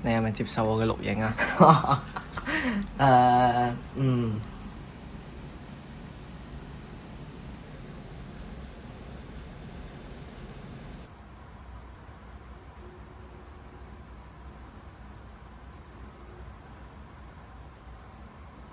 你係咪接受我嘅錄影啊？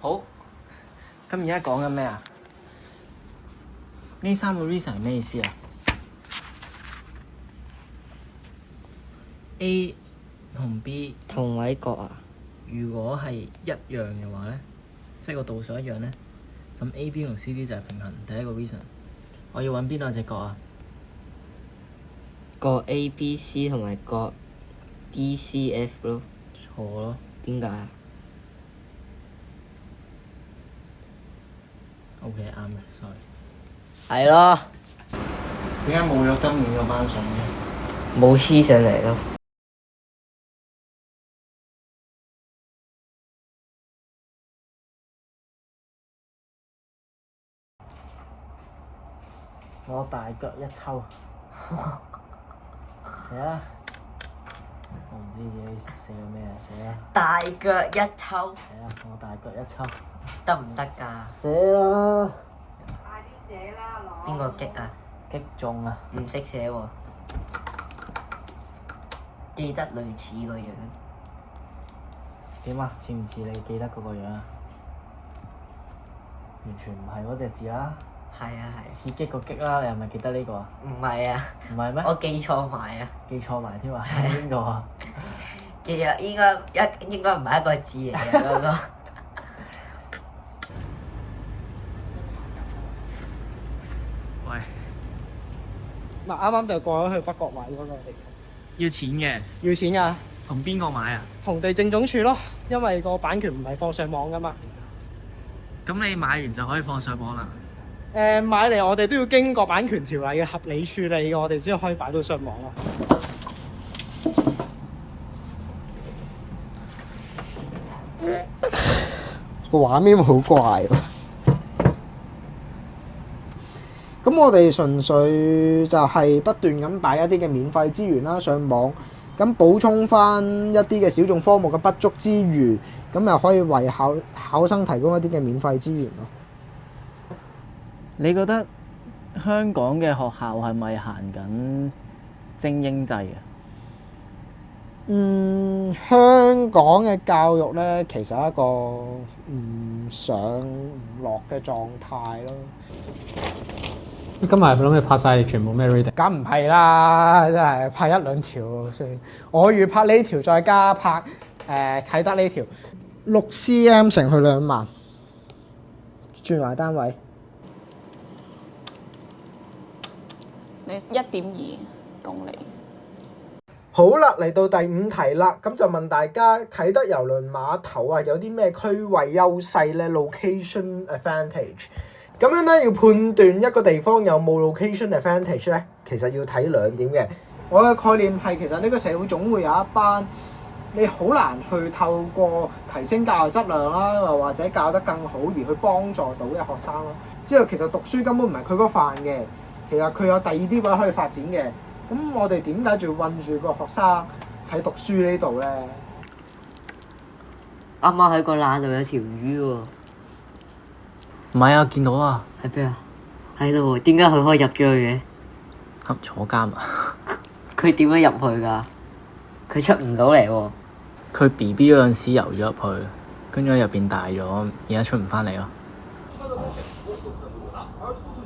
好，咁而家講緊咩啊？呢三個 reason 係咩意思啊？A 同 B 同位角啊？如果係一樣嘅話咧，即係個度數一樣咧，咁 A、B 同 C、D 就係平衡。第一個 reason，我要揾邊兩隻角啊？角 A、B、C 同埋角 D、C、F 咯。錯咯。點解啊？OK，啱嘅，sorry。係咯，點解冇咗今年個班相嘅？冇黐上嚟咯。我大腳一抽，寫啦！我唔知自己寫咗咩啊，寫啦！大腳一抽，寫啦！我大腳一抽，得唔得㗎？寫啦！快啲寫啦，攞！邊個激啊？擊中啊！唔識寫喎，記得類似個樣。點啊？似唔似你記得嗰個樣啊？完全唔係嗰隻字啦！係啊係。刺激個激啦！你係咪記得呢個啊？唔係啊，唔係咩？我記錯埋啊！記錯埋添啊！係邊個啊？其實應該唔係一個字嚟嘅嗰個。喂，啱啱就過咗去北角買嗰個地方，要錢嘅，要錢㗎，同邊個買啊？同地政總署咯，因為個版權唔係放上網㗎嘛。咁你買完就可以放上網啦。買嚟我哋都要經過版權條例嘅合理處理，我哋先可以擺到上網咯。個畫面好怪喎。咁我哋純粹就係不斷咁擺一啲嘅免費資源啦上網，咁補充翻一啲嘅小眾科目嘅不足之餘，咁又可以為考生提供一啲嘅免費資源咯。你覺得香港嘅學校係咪行緊精英制啊？香港嘅教育咧，其實係一個唔上唔落嘅狀態咯。今日諗住拍晒全部咩 reading？梗唔係啦，真係拍一兩條算。我預拍呢條，再加拍啟德呢條，6cm 乘去2萬，轉埋單位。你1.2公里。好啦，嚟到第5題啦，咁就問大家啟德郵輪碼頭啊，有啲咩區位優勢咧 ？Location advantage。咁樣咧，要判斷一個地方有冇 location advantage 咧，其實要睇2點嘅。我嘅概念係其實呢個社會總會有一班你好難去透過提升教育質量啦，又或者教得更好而去幫助到嘅學生咯。之後其實讀書根本唔係佢嗰飯嘅，其實佢有第二啲位可以發展嘅。咁我哋點解仲要困住個學生喺讀書呢度咧？啱啱喺個罅度有條魚喎。唔係啊，見到啊。喺邊啊？喺度喎，點解佢可以入咗去嘅？坐監啊！佢點樣入去㗎？佢出唔到嚟喎。佢 BB 嗰陣時游咗入去，跟住喺入邊大咗，而家出唔翻嚟咯。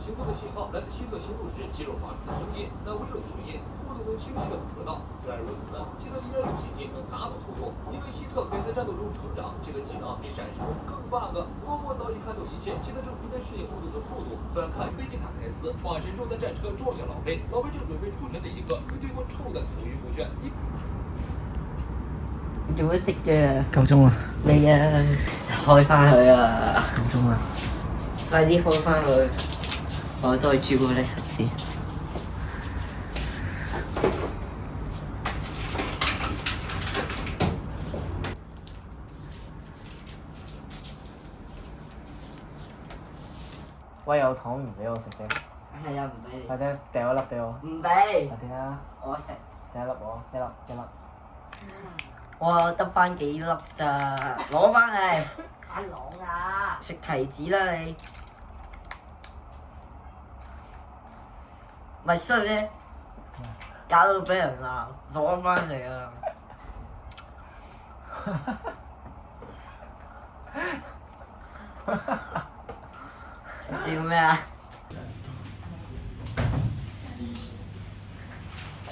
行动的信号来自希特行动时肌肉发出的声音，但微弱的声音，互动能清晰的捕捉到。虽然如此，希特依然有信心能打倒兔兔，因为希特得在战斗中成长，这个技能比闪失更 bug。默默早已看透一切，希特正逐渐适应互动的速度。虽然看贝吉塔凯斯化身中的战车撞向老贝，老贝正准备出拳的一刻，被对方臭得头晕目眩。做乜食啫？夠鐘啦！你啊，開翻佢啊！夠鐘啦！快啲開翻佢！我袋朱古力食先。喂，有糖唔俾我食嘅？係啊，唔俾你。快啲掉一粒俾我。唔俾。快啲啦！我食。掉一粒我，一粒。我得翻幾粒咋，攞翻嚟。梗攞啊！食提子啦你。咪衰咧，搞到俾人鬧，攞翻嚟啊！笑咩啊？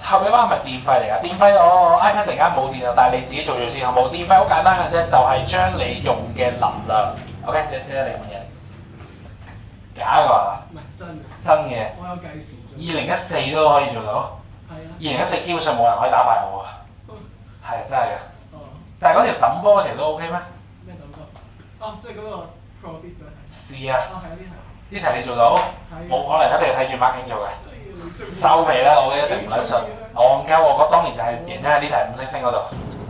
後尾包係咪電費嚟㗎？電費我 iPad 突然間冇電啦，但係你自己做咗先好冇？電費好簡單嘅啫，就係將你用嘅能量，OK，借你問嘢。假㗎嘛？唔係真嘅。真嘅。我有計時咗。2014都可以做到。係啊。2014基本上冇人可以打敗我啊！係真係嘅。哦。但係嗰條揼波嗰條都 OK 咩？咩揼波？哦，即係嗰個 profit 嘅。是啊。哦，係啊，呢題你做到？冇可能，一定要睇住 marking 做嘅。收皮啦！我一定唔撚信，戇鳩！我覺得當年就係贏咗喺呢題五星星嗰度。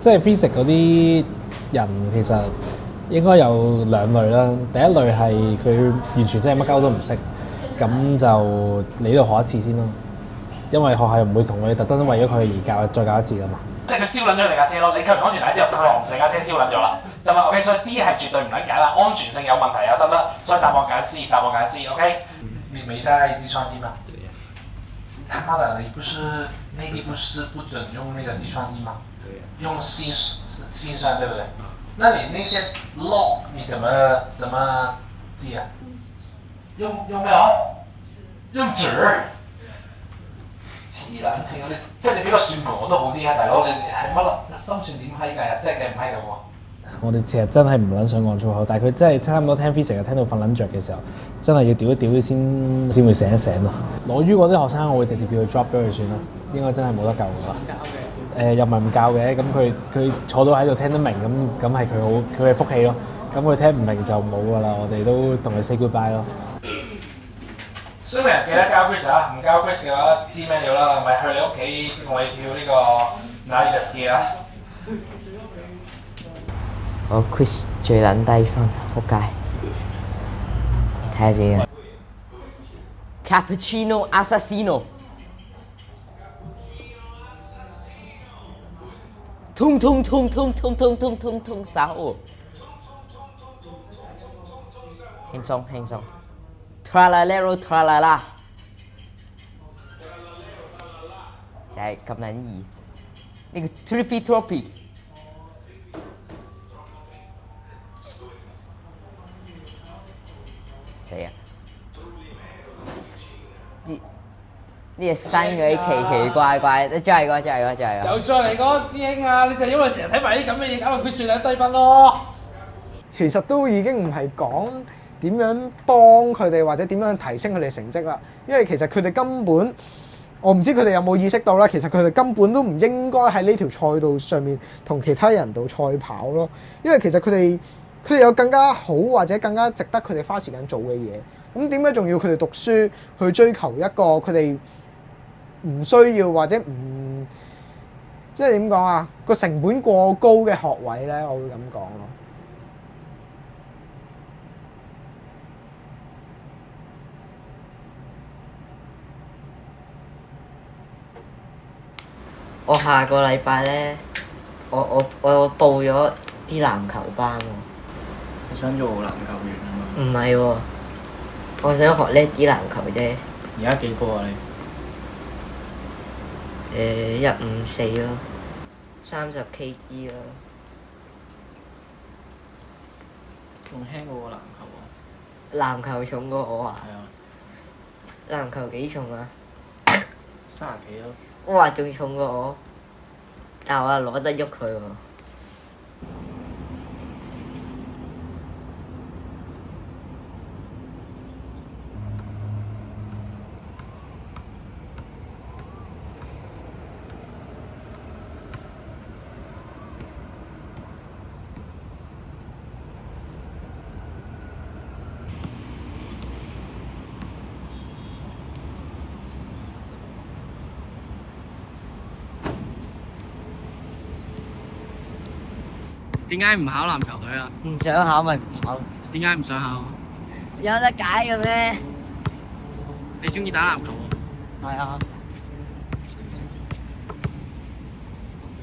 即係 physics 嗰啲人其實應該有兩類啦。第一類係佢完全真係乜鳩都唔識，咁就你呢度學一次先咯。因為學校唔會同佢特登為咗佢而再教一次噶嘛。即係佢燒撚咗你架車咯，你吸完安全帶之後，佢成架車燒撚咗啦，得嘛 ？OK， 所以 D 係絕對唔撚揀啦，安全性有問題啊，得，所以答案揀 C， 答案揀 C，OK？ 你沒帶計算機嗎？對呀。他媽的，你不是內地不准用那個計算機嗎？對呀。用心算，對不對？那你那些 log 你怎麼記啊？用咩啊？用紙。黐撚線嗰啲，即係你俾個算盤我都好啲啊，大佬你係乜啦？心算點閪計啊？即係計唔閪到喎。我哋其實真係唔撚想講粗口，但係佢真係差唔多聽 physics 聽到瞓撚着嘅時候，真係要屌一屌先會醒一醒咯。攞 U 嗰啲學生，我會直接叫佢 drop 咗佢算啦，應該真係冇得救㗎啦。又唔係唔教嘅，咁佢坐到喺度聽得明，咁係佢嘅福氣咯。咁佢聽唔明就冇㗎啦，我哋都同佢 say goodbye 咯。雖然記得交 Chris 啊，唔交 Chris 嘅話知咩料啦，咪去你屋企同你跳呢個 Night Ski 啦。我 Chris 最撚低分，仆街！睇下先。Cappuccino Assassino。通手。輕鬆。Tralalero tralala， 就係咁撚易。呢個 trippy troppy， 死啊！呢隻新嗰啲奇怪，再嚟個。又再嚟個師兄啊！你就係因為成日睇埋啲咁嘅嘢，搞到佢最撚低分咯。其實都已經唔係講點樣幫佢哋或者點樣提升佢哋成績啦，因為其實佢哋根本，我唔知佢哋有冇意識到啦。其實佢哋根本都唔應該喺呢條賽道上面同其他人度賽跑咯，因為其實佢哋有更加好或者更加值得佢哋花時間做嘅嘢。咁點解仲要佢哋讀書去追求一個佢哋唔需要或者唔即係點講啊？個成本過高嘅學位咧，我會咁講咯。我下個禮拜咧，我報咗啲籃球班喎。你想做籃球員啊嘛？唔係喎，我想學叻啲籃球啫。而家幾個啊你？154咯，30 kg 咯。仲輕過個籃球喎。籃球重過我啊？係啊。籃球幾重啊？30幾咯。哇！仲重過我，但我又攞得喐佢喎。點解唔考籃球隊啊？唔想考咪唔考。點解唔想考？有得解嘅咩？你中意打籃球喎？係啊。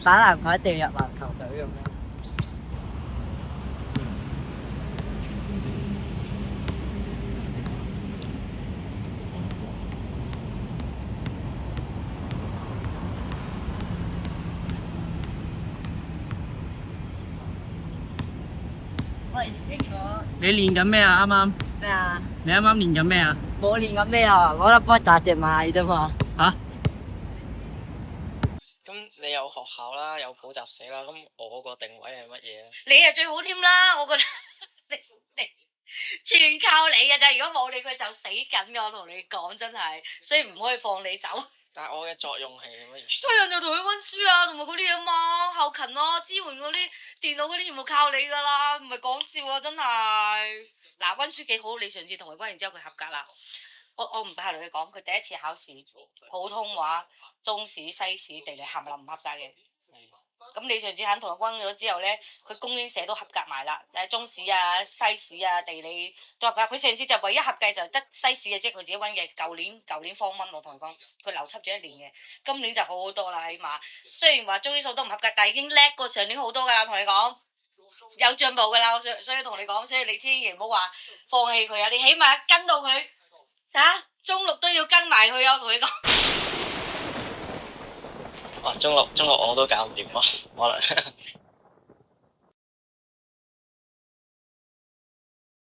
打籃球一定要入籃球隊咁樣。喂，邊個？你練緊咩啊？啱啱咩啊？你啱啱練緊咩啊？冇練緊咩啊？攞粒波砸隻馬啫嘛。嚇？咁你有學校啦，有補習社啦，咁我個定位係乜嘢咧？你係最好添啦，我覺得你全靠你嘅啫。如果冇你，佢就死緊嘅。我同你講真係，所以唔可以放你走。但係我嘅作用係乜嘢？作用就同佢溫書啊，同埋嗰啲嘢嘛，後勤咯，支援嗰啲電腦嗰啲全部靠你噶啦，唔係講笑啊，真係。嗱，溫書幾好，你上次同佢溫完之後佢合格啦。我唔怕同佢講，佢第一次考試普通話、中史、西史、地理冚唪唥唔合格嘅。咁你上次肯同佢溫咗之後咧，佢公英社都合格埋啦，中史啊、西史啊、地理都合格。佢上次就唯一合格就得西史嘅啫，佢自己溫嘅。舊年方溫，我同佢講，佢留級咗1年嘅，今年就好多啦，起碼。雖然話中英數都唔合格，但係已經叻過上年好多噶啦，同你講有進步噶啦。所以同你講，所以你千祈唔好話放棄佢啊！你起碼跟到佢中六都要跟埋佢啊！我同你講。中六我都搞唔掂啊，可能。